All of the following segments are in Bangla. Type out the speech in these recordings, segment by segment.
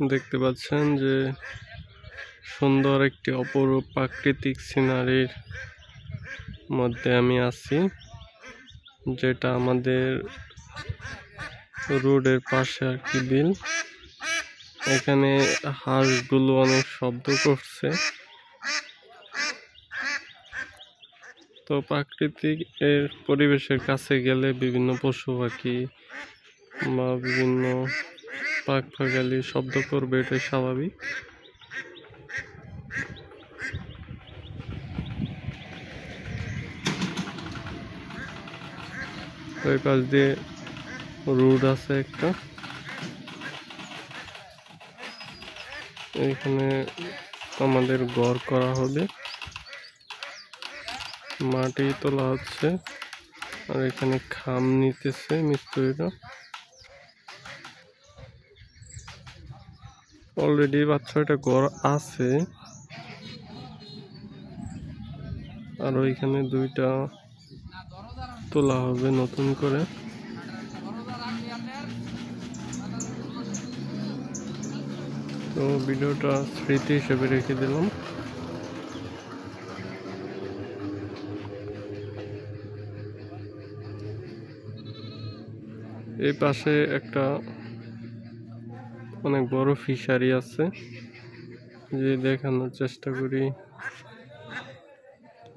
দেখতে পাচ্ছেন যে সুন্দর একটি অপরূপ প্রাকৃতিক সিনারির মধ্যে আমি আছি, যেটা আমাদের রোডের পাশে আর কি বিল। এখানে হাঁসগুলো অনেক শব্দ করছে। তো প্রাকৃতিক এর পরিবেশের কাছে গেলে বিভিন্ন পশু পাখি বা বিভিন্ন পাখি শব্দ করবে, এটাই স্বাভাবিক। ওই পাশ দিয়ে রোড আছে একটা, এখানে আমাদের ঘর করা হবে, মাটি তোলা হচ্ছে আর এখানে খাম নিতেছে মিস্ত্রিরা। অলরেডি 5-6টা ঘর আছে আর ওইখানে 2টা তোলা হবে নতুন করে। তো ভিডিওটা স্মৃতি হিসেবে রেখে দিলাম। এই পাশে একটা অনেক বড় ফিশারি আছে, যে দেখানোর চেষ্টা করি।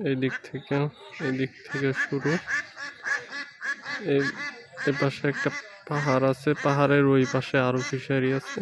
এই দিক থেকে শুরু। এই পাশে একটা পাহাড় আছে, পাহাড়ের ওই পাশে আরো ফিশারি আছে।